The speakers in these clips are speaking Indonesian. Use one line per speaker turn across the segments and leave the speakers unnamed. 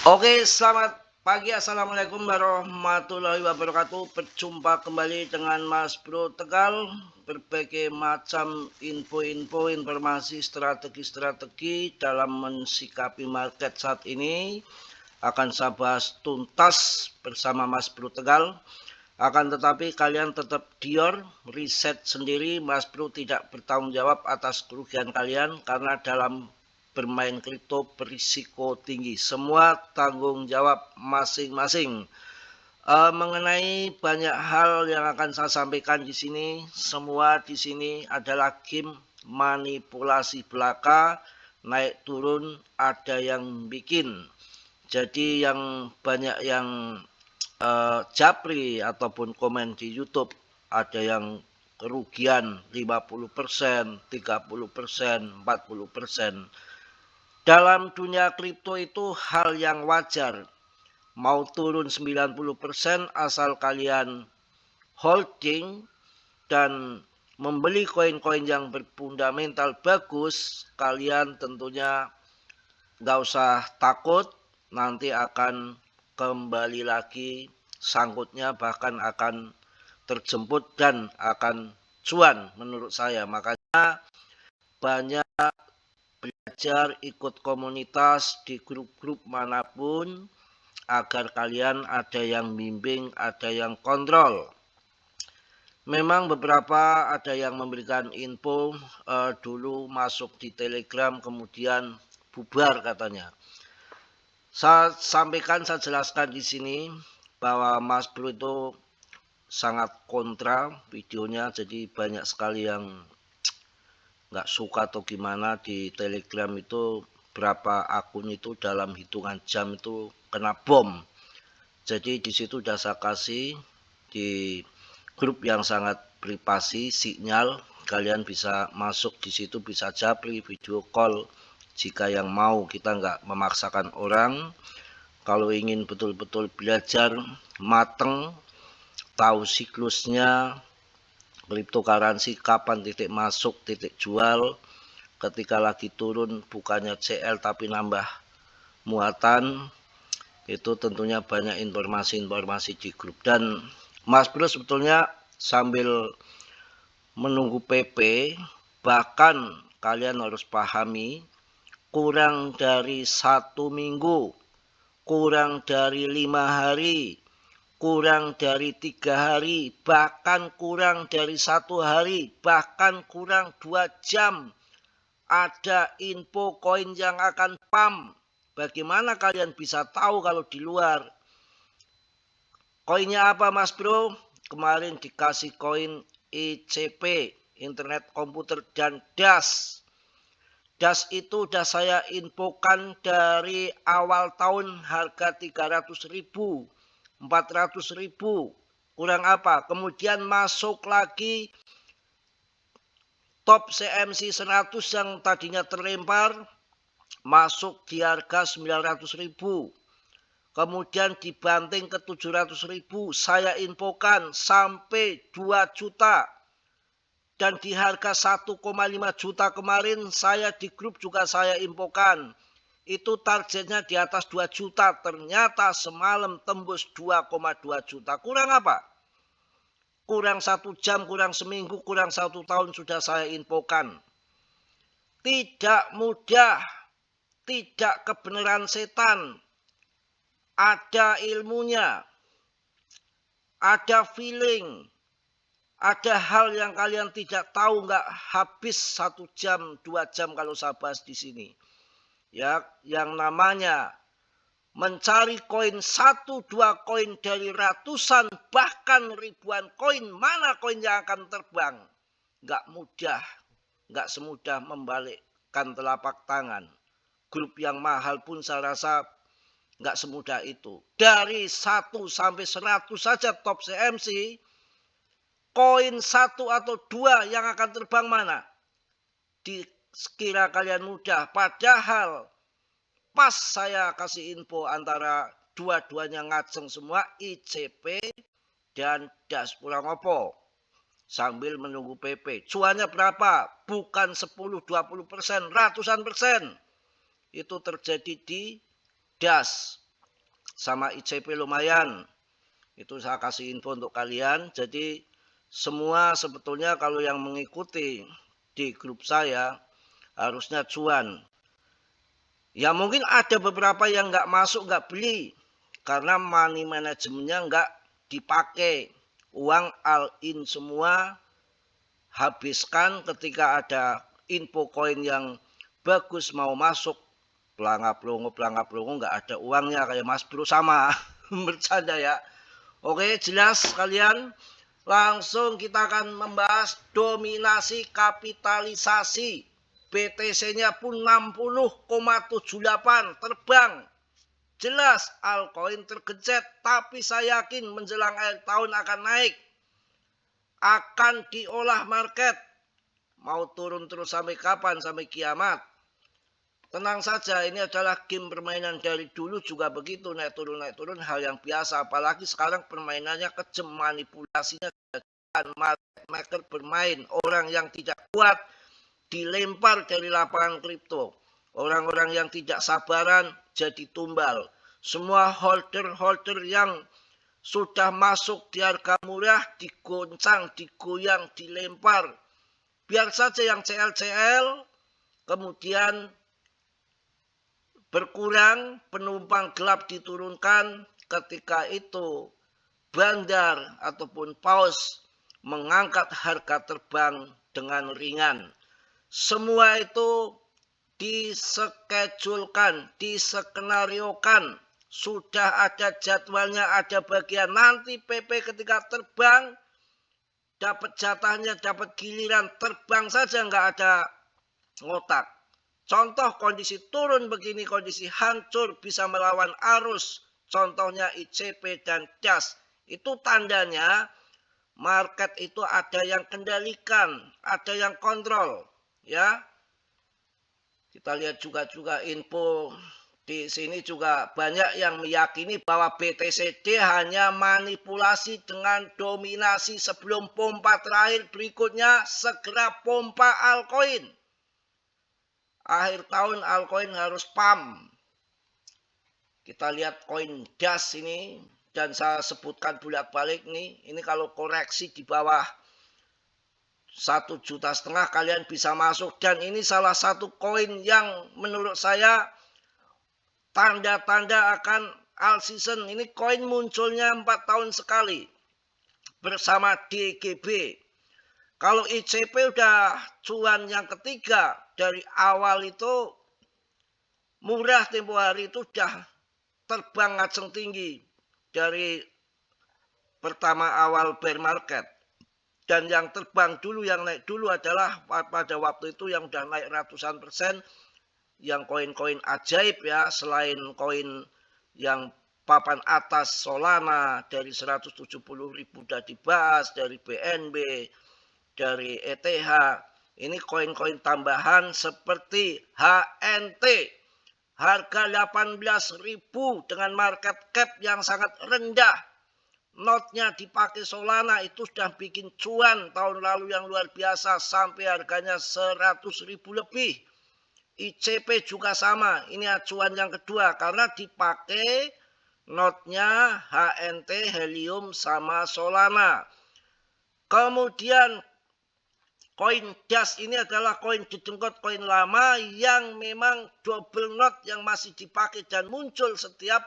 Oke, selamat pagi. Assalamualaikum warahmatullahi wabarakatuh. Berjumpa kembali dengan Mas Bro Tegal. Berbagai macam info-info, informasi, strategi-strategi dalam mensikapi market saat ini akan saya bahas tuntas bersama Mas Bro Tegal. Akan tetapi kalian tetap dior, riset sendiri. Mas Bro tidak bertanggung jawab atas kerugian kalian karena dalam bermain kripto berisiko tinggi. Semua tanggung jawab masing-masing. Mengenai banyak hal yang akan saya sampaikan di sini, semua di sini adalah game manipulasi belaka, naik turun ada yang bikin. Jadi yang banyak yang japri ataupun komen di YouTube, ada yang kerugian 50%, 30%, 40%. Dalam dunia kripto itu hal yang wajar. Mau turun 90% asal kalian holding dan membeli koin-koin yang berfundamental bagus, kalian tentunya nggak usah takut, nanti akan kembali lagi sangkutnya, bahkan akan terjemput dan akan cuan menurut saya. Makanya banyak belajar, ikut komunitas di grup-grup manapun agar kalian ada yang bimbing, ada yang kontrol. Memang beberapa ada yang memberikan info dulu masuk di Telegram kemudian bubar katanya. Saya sampaikan, saya jelaskan di sini bahwa Mas Bro itu sangat kontra videonya, jadi banyak sekali yang nggak suka atau gimana. Di Telegram itu berapa akun itu dalam hitungan jam itu kena bom. Jadi di situ udah saya kasih di grup yang sangat privasi sinyal, kalian bisa masuk di situ, bisa japri, video call jika yang mau. Kita nggak memaksakan orang. Kalau ingin betul-betul belajar mateng, tahu siklusnya cryptocurrency, kapan titik masuk, titik jual, ketika lagi turun bukannya CL tapi nambah muatan, itu tentunya banyak informasi-informasi di grup. Dan Mas Bro sebetulnya sambil menunggu PP, bahkan kalian harus pahami, kurang dari 1 minggu, kurang dari 5 hari, kurang dari 3 hari, bahkan kurang dari 1 hari, bahkan kurang 2 jam, ada info koin yang akan pump. Bagaimana kalian bisa tahu kalau di luar? Koinnya apa Mas Bro? Kemarin dikasih koin ICP, Internet Komputer, dan DAS. DAS itu udah saya infokan dari awal tahun, harga 300.000, 400.000, kurang apa? Kemudian masuk lagi top CMC 100 yang tadinya terlempar, masuk di harga 900.000. Kemudian dibanting ke 700.000, saya infokan sampai 2 juta. Dan di harga 1,5 juta kemarin saya di grup juga saya infokan. Itu targetnya di atas 2 juta. Ternyata semalam tembus 2,2 juta. Kurang apa? Kurang 1 jam, kurang seminggu, kurang 1 tahun sudah saya infokan. Tidak mudah, tidak kebenaran setan. Ada ilmunya, ada feeling, ada hal yang kalian tidak tahu, nggak habis 1 jam, 2 jam kalau saya bahas di sini. Ya, yang namanya mencari koin 1-2 koin dari ratusan bahkan ribuan koin, mana koin yang akan terbang? Nggak mudah, nggak semudah membalikkan telapak tangan. Grup yang mahal pun saya rasa nggak semudah itu. Dari 1 sampai 100 saja top CMC, koin 1 atau 2 yang akan terbang mana? Dikira kalian mudah, padahal pas saya kasih info antara dua-duanya ngaceng semua, ICP dan DAS, kurang opo. Sambil menunggu PP. Cuannya berapa? Bukan 10-20%, ratusan persen. Itu terjadi di DAS. sama ICP lumayan. Itu saya kasih info untuk kalian. Jadi semua sebetulnya kalau yang mengikuti di grup saya harusnya cuan. Ya mungkin ada beberapa yang nggak masuk, nggak beli. Karena money manajemennya nggak dipakai. Uang all in semua, habiskan ketika ada info koin yang bagus mau masuk. Pelangap-pelongo nggak ada uangnya kayak Mas Bro sama. Bercanda ya. Oke, jelas kalian. Langsung kita akan membahas dominasi kapitalisasi. BTC-nya pun 60,78 terbang. Jelas altcoin tergencet, tapi saya yakin menjelang akhir tahun akan naik. Akan diolah market. Mau turun terus sampai kapan? Sampai kiamat. Tenang saja, ini adalah game permainan dari dulu juga begitu, naik turun hal yang biasa. Apalagi sekarang permainannya kejam, manipulasinya market maker bermain. Orang yang tidak kuat dilempar dari lapangan kripto. Orang-orang yang tidak sabaran jadi tumbal. Semua holder yang sudah masuk di harga murah digoncang, digoyang, dilempar. Biar saja yang CL kemudian berkurang, penumpang gelap diturunkan, ketika itu bandar ataupun paus mengangkat harga terbang dengan ringan. Semua itu diskedulkan, diskenariokan, sudah ada jadwalnya, ada bagian. Nanti PP ketika terbang, dapat jatahnya, dapat giliran, terbang saja nggak ada ngotak. Contoh kondisi turun begini, kondisi hancur bisa melawan arus. Contohnya ICP dan DAS. Itu tandanya market itu ada yang kendalikan, ada yang kontrol. Ya, kita lihat juga info di sini juga banyak yang meyakini bahwa BTCD hanya manipulasi dengan dominasi sebelum pompa terakhir. Berikutnya segera pompa altcoin. Akhir tahun altcoin harus pump. Kita lihat koin DAS ini, dan saya sebutkan bolak-balik nih. Ini kalau koreksi di bawah 1,5 juta kalian bisa masuk. Dan ini salah satu koin yang menurut saya tanda-tanda akan all season. Ini koin munculnya 4 tahun sekali bersama DGB. Kalau ICP udah cuan yang ketiga, dari awal itu murah, tempo hari itu udah terbang ngaceng tinggi dari pertama awal bear market. Dan yang terbang dulu, yang naik dulu adalah pada waktu itu yang udah naik ratusan persen, yang koin-koin ajaib ya, selain koin yang papan atas Solana dari 170.000 udah dibahas, dari BNB, dari ETH. Ini koin-koin tambahan seperti HNT. Harga 18.000 dengan market cap yang sangat rendah. Notnya dipakai Solana itu sudah bikin cuan tahun lalu yang luar biasa sampai harganya 100.000 lebih. ICP juga sama. Ini acuan yang kedua karena dipakai notnya HNT, Helium sama Solana. Kemudian koin DAS ini adalah koin didengkot, koin lama yang memang double note yang masih dipakai dan muncul setiap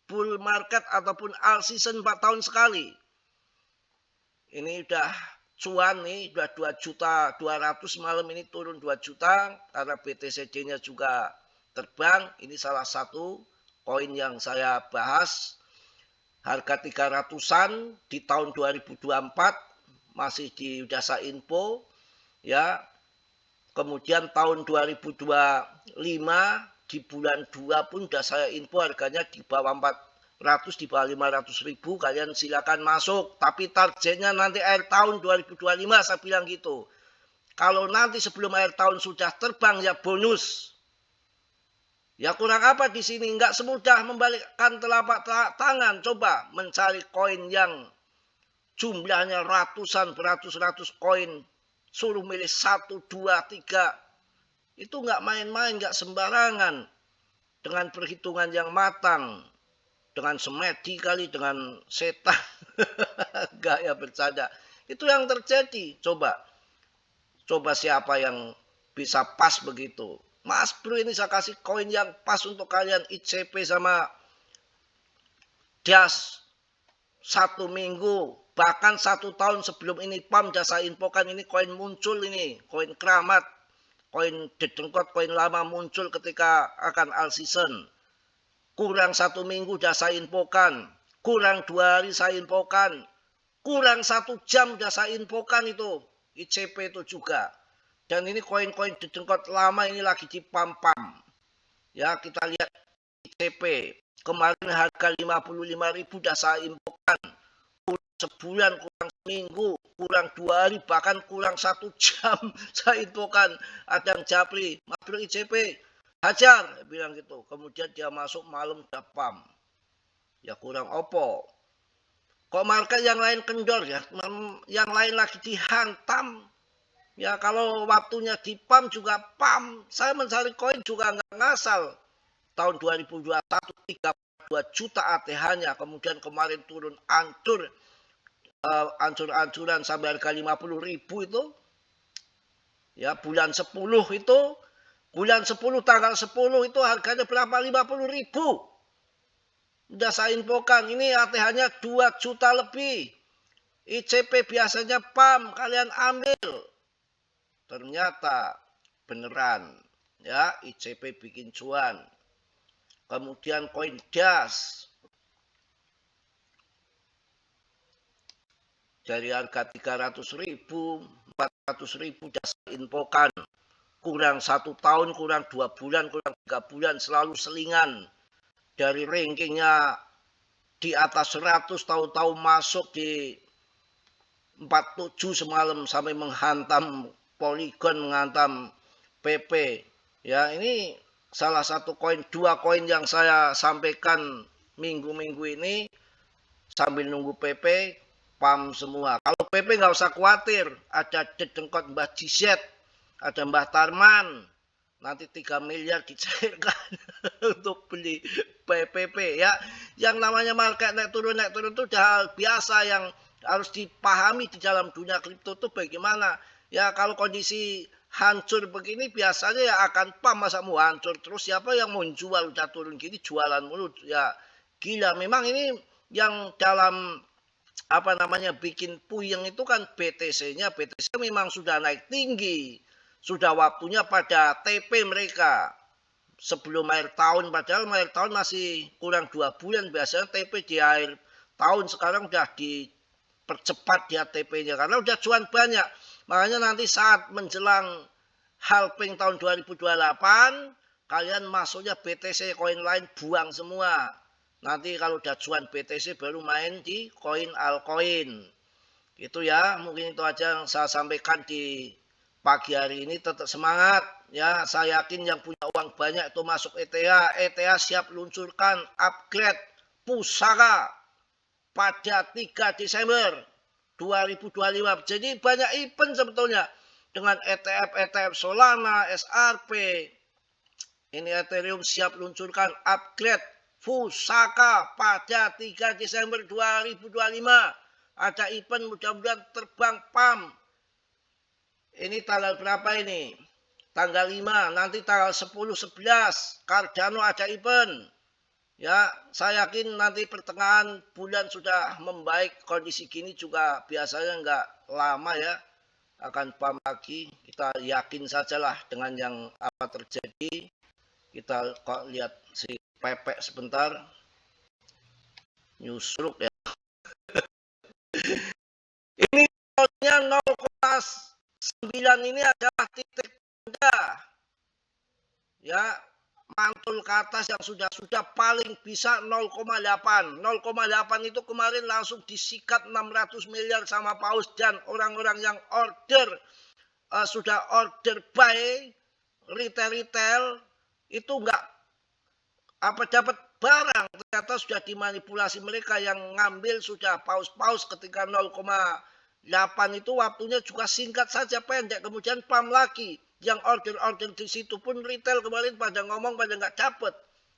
bull market ataupun all season 4 tahun sekali. Ini udah cuan nih, udah 2.200.000 malam ini turun 2 juta karena BTCD-nya juga terbang. Ini salah satu koin yang saya bahas. Harga 300-an di tahun 2024. Masih di Dasa Info ya. Kemudian tahun 2025 di bulan 2 pun udah saya info harganya di bawah 400, di bawah 500.000. Kalian silakan masuk, tapi targetnya nanti akhir tahun 2025 saya bilang gitu. Kalau nanti sebelum akhir tahun sudah terbang ya bonus. Ya kurang apa di sini, nggak semudah membalikkan telapak tangan. Coba mencari koin yang jumlahnya ratusan, beratus-ratus koin, suruh milih 1, 2, 3. Itu nggak main-main, nggak sembarangan. Dengan perhitungan yang matang. dengan semedi kali, dengan setan. Enggak ya, bercanda. Itu yang terjadi. Coba siapa yang bisa pas begitu. Mas Bro, ini saya kasih koin yang pas untuk kalian ICP sama Dias 1 minggu. Bahkan 1 tahun sebelum ini PAM jasa infokan ini koin muncul ini. Koin keramat. Koin dedengkot, koin lama muncul ketika akan all season. Kurang 1 minggu udah saya infokan, kurang 2 hari saya infokan, kurang 1 jam udah saya infokan itu ICP itu juga. Dan ini koin-koin dedengkot lama ini lagi di pam-pam. Ya, kita lihat ICP. Kemarin harga 55.000 udah saya infokan. Kurang sebulan, kurang seminggu, kurang 2 hari, bahkan kurang 1 jam saya infokan. Ada yang japri, Mas Bro ICP. Hajar, bilang gitu. Kemudian dia masuk malam udah pam. Ya kurang opo. Kok market yang lain kendor ya? Yang lain lagi dihantam. Ya kalau waktunya di pam juga pam. Saya mencari koin juga nggak ngasal. Tahun 2021 32 juta ATH-nya. Kemudian kemarin turun ancur. Ancur-ancuran sampai harga 50.000 itu. Ya bulan 10 itu. Bulan 10 tanggal 10 itu harganya berapa? 50.000. Udah saya infokan. Ini ATH-nya 2 juta lebih. ICP biasanya PAM. Kalian ambil. Ternyata beneran. Ya, ICP bikin cuan. Kemudian koin DAS. Dari harga 300.000, 400.000 udah saya infokan. Kurang 1 tahun, kurang 2 bulan, kurang 3 bulan, selalu selingan. Dari rankingnya di atas 100, tahu-tahu masuk di 47 semalam sampai menghantam Polygon, menghantam PP. Ya, ini salah satu koin, 2 koin yang saya sampaikan minggu-minggu ini sambil nunggu PP, PAM semua. Kalau PP nggak usah khawatir, ada dedengkot Mbah Jizet, ada Mbah Tarman, nanti 3 miliar dicairkan untuk beli PPP ya. Yang namanya market naik turun itu udah hal biasa yang harus dipahami di dalam dunia kripto itu bagaimana. Ya kalau kondisi hancur begini biasanya ya akan pam, masa mau hancur terus, siapa yang mau jual udah turun gini jualan mulu ya. Gila, memang ini yang dalam apa namanya bikin puyeng itu kan BTC-nya. BTC memang sudah naik tinggi. Sudah waktunya pada TP mereka sebelum akhir tahun, padahal akhir tahun masih kurang 2 bulan. Biasanya TP di akhir tahun, sekarang udah dipercepat dia TP-nya karena udah cuan banyak. Makanya nanti saat menjelang halving tahun 2028 kalian masuknya BTC, koin lain buang semua. Nanti kalau udah cuan BTC baru main di koin altcoin. Itu ya, mungkin itu aja yang saya sampaikan di pagi hari ini. Tetap semangat ya, saya yakin yang punya uang banyak itu masuk ETH. ETH siap luncurkan upgrade pusaka pada 3 Desember 2025. Jadi banyak event sebetulnya dengan ETF Solana, SRP. Ini Ethereum siap luncurkan upgrade pusaka pada 3 Desember 2025. Ada event, mudah-mudahan terbang PAM. Ini tanggal berapa ini? Tanggal 5, nanti tanggal 10, 11, Cardano ada event. Ya, saya yakin nanti pertengahan bulan sudah membaik. Kondisi gini juga biasanya nggak lama ya, akan PAM lagi. Kita yakin sajalah dengan yang apa terjadi. Kita kok lihat si Pepek sebentar. Newsroom ya. Ini nolnya 0,9 ini adalah titik rendah. Ya, mantul ke atas yang sudah paling bisa 0,8. 0,8 itu kemarin langsung disikat 600 miliar sama paus, dan orang-orang yang order sudah order buy retail itu enggak dapat barang, ternyata sudah dimanipulasi mereka. Yang ngambil sudah paus-paus ketika 0,8 itu waktunya juga singkat saja, pendek, kemudian PAM lagi. Yang order di situ pun retail kemarin pada ngomong pada nggak dapat.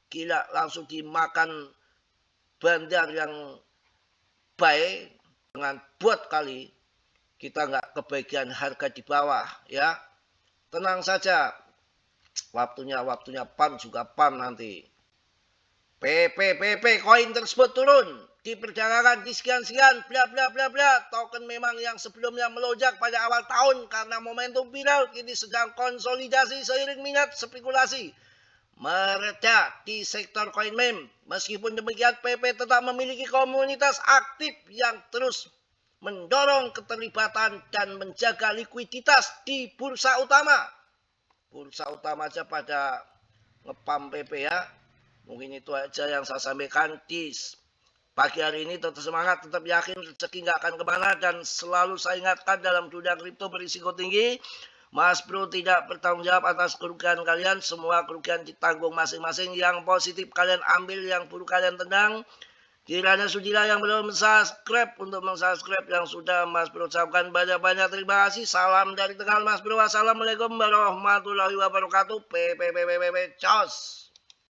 Gila, langsung dimakan bandar yang baik dengan bot kali, kita nggak kebagian harga di bawah ya. Tenang saja, waktunya pump juga pump nanti. PP koin tersebut turun di perdagangan di sekian bla bla bla bla. Token memang yang sebelumnya melonjak pada awal tahun karena momentum viral kini sedang konsolidasi seiring minat spekulasi mereda di sektor koin meme. Meskipun demikian, PP tetap memiliki komunitas aktif yang terus mendorong keterlibatan dan menjaga likuiditas di bursa utama. Bursa utama aja pada ngepam PP ya. Mungkin itu aja yang saya sampaikan di pagi hari ini. Tetap semangat, tetap yakin rezeki nggak akan kemana, dan selalu saya ingatkan dalam dunia kripto berisiko tinggi. Mas Bro tidak bertanggung jawab atas kerugian kalian. Semua kerugian ditanggung masing-masing. Yang positif kalian ambil, yang buruk kalian tendang. Kiranya sudilah yang belum subscribe untuk mensubscribe, yang sudah Mas Bro ucapkan banyak-banyak terima kasih. Salam dari Tegal Mas Bro. Wassalamualaikum warahmatullahi wabarakatuh. Cos.